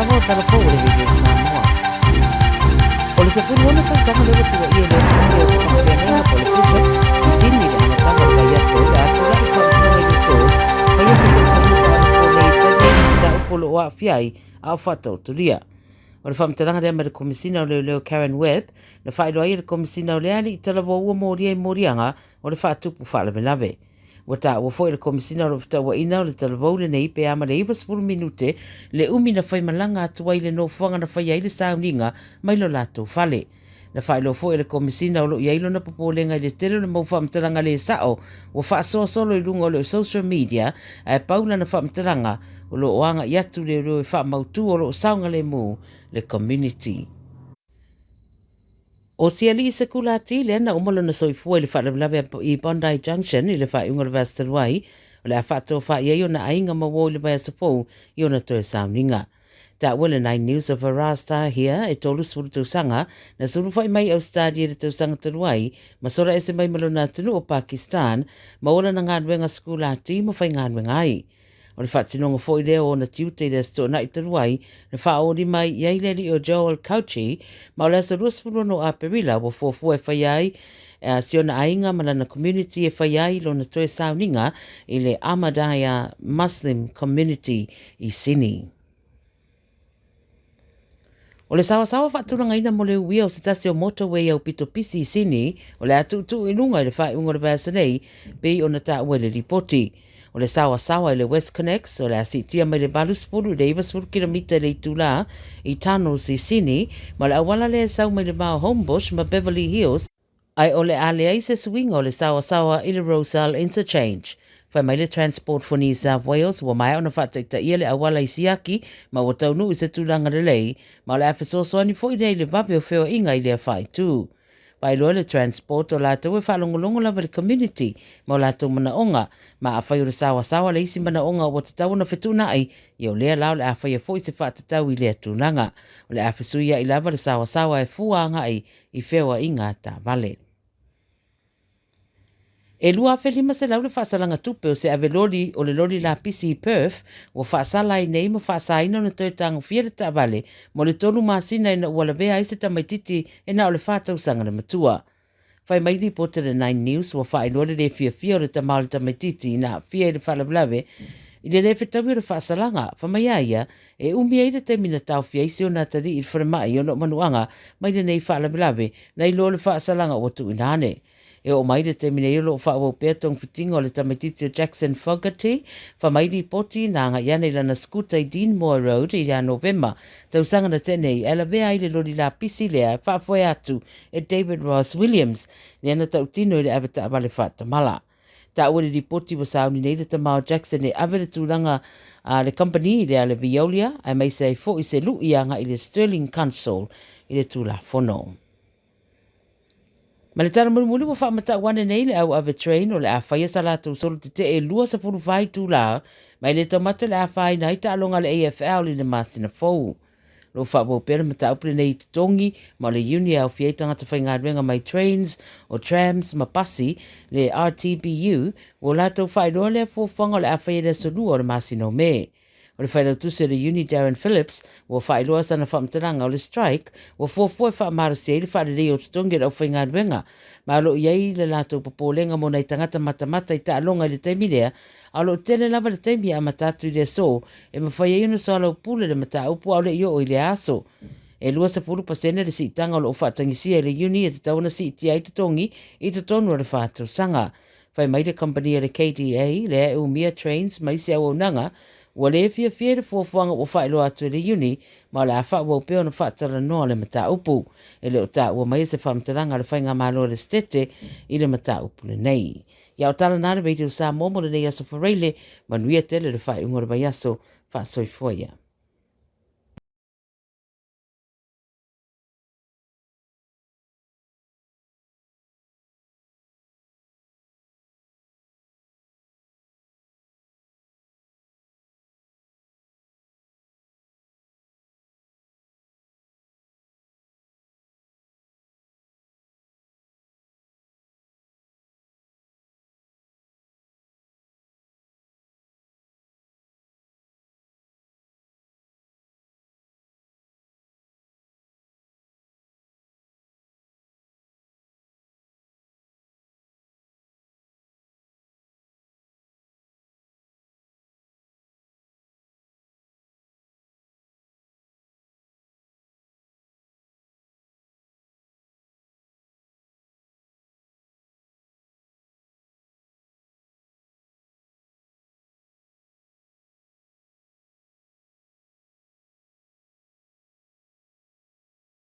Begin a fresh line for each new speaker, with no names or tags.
Tala Fou le video Samoa. O le sepulu ona tausanga lewa tua ia le sumia o sa pampianenga po le puso i sini le angatanga le vai aso le atu rari whaamisina i le so mai e pisa upanuka ana po le tani ta upolo o a fiai au whatau turia. O le whamtalanga rea me le komisina o leo Karen Webb na whaeroa i le komisina o le ali i talawa ua moria i morianga o le whaatupu whaalamelave. Wata ua foi le komisina o le whataua ina o le talawau le nei pe ama le iwa 10 minute le umi na whaimalanga atua i le no fuanga na whaia i le sauninga mai lo lato whale. Na whaelo foi le komisina o lo iailo na popolenga i le tero le mau whamtalanga le sao ua whaasoa solo i lunga o le social media e paula na whamtalanga o lo oanga i atu le roi whamautu o lo saunga le mu le community. O siali se kulati le na umolo na soifua le whaalablave i Bondi Junction i le whaunga le Vastaruai o le a whato wha i o na ainga mawo le vai asapou i o na toe sauninga. Ta wale 9 News of Rasta here e tolu suru tausanga na suru whai mai Ausetalia le tausanga taruai ma sora ese mai malona tunu o Pakistan ma ola na nganwenga skulati ma whai nganwenga ai. O le whatinonga fo i leo o na tiute le sto na i taruai na whaori mai iai leli o Joel Couchy ma o le asa ruasfuru no APR wa fuafu e whai ai si o na ainga mana na community e whai ai lo na toe sauninga i le Ahmadiyya Muslim community i Sini. O le sawa whaaturanga ina mo le uia o se tasi o motorway au pito pisi i Sini o le atu i lunga i le whai unga le Vasanei pe o na ta ue le ripoti. O le sawa i le West Connects o le asitia mai le baluspuru i le 20 kilomita le itula i tunnels i Sini ma le awala le sau mai le Mao Homebush ma Beverly Hills ai o le ale ai se swinga o le sawa i le Rosal Interchange. Whai mai le transport for New South Wales wa mai ona whataita ia le awala i Siaki ma wa taunu i se tūlanga le lei ma le awhisosoani fo i nei le vape o wheo inga i le whai tū. Pai loa le transport o lātou e whalongolongo lava le community ma o lātou mana onga ma a whai o le sawa le isi mana onga o tatau na whetuna ai i o lea lao le a whai a fo i se whatatau i lea tūlanga. O le a whisuia i lava le sawa e fuanga ai i whewa inga tā vale. E lua whelima se lau le whaasalanga tupe o se avelori o le lori la pisi i Perth o whaasala i nei ma whaasaina na toi tanga whiere ta vale mo le tolu masina ina ua lawea i se tamaititi e na o le whātausanga le matua. Whai mai ripote le 9 News wa whaelore le fia o le tamau le tamaititi ina fia i le whalablave i le rewhetawi o le whaasalanga whamai aia e umia i le temina tau fia isi o nā tari i le wharamai o no manuanga mai le nei whalablave na i lo le whaasalanga o tu inane. E o mai le temine i lo whaua pēr tong whitinga o le tamaititi o Jackson Fogarty, whamai li poti nā ngā iana i lana skuta i Deanmore Road i a November, tausanga na tene i ala vea i le lori la pisi lea whaafoe atu e David Ross Williams, le ana tau tino i le aveta avale whaatamala. Ta ua li poti wa sauni nei le tamao Jackson e ave le tūranga le company i le ale Veolia, ai mai sei fo i se lu ianga i le Sterling Council i le tūla whono. Ma le tara muli wa whaamata wane nei le au ave train o le a whaia sa lātou solo te e lua sa puru whai tū la, mai le tamata le a whai na ita alonga le AFL i le Masina Fou. Lo whaabo pera mata upre nei te tongi, ma le uni au whiei tangata whai ngā ruenga mai trains o trams ma pasi le RTBU, o lātou whai roa le a fōwhanga le a whai le solua o le Masina o me. O le whaidau tuse le uni Darren Phillips, o whailoa sana whamtaranga o le strike, o fōfoi whaamaro se le whaare o tutongi au whainga ruenga, ma alo iei le lātou papolenga mo nei tangata mata i ta alonga le teimi lea, alo tele lava le teimi a matatu i le so, e mawhai euna so alo pule le mata upu au le io o i le aso. E lua sa puru pasene le si tanga o le whaatangisia le uni e te tauna si iti ai tutongi i te tonu o le whātou sanga. Whai mai le company le KDA, le e umia trains, mai se au nanga, wa le fia le fuafuanga o whaelo atu le uni, ma le a whaua peo na whaatara noa le mata upu. E le o ta ua mai se whamtaranga le whainga malo le stete i le mata upu le nei. Ia o tala nana beiti o sa momo le nei aso whareile, manuia tele le whai ungo le vai aso wha soifoia.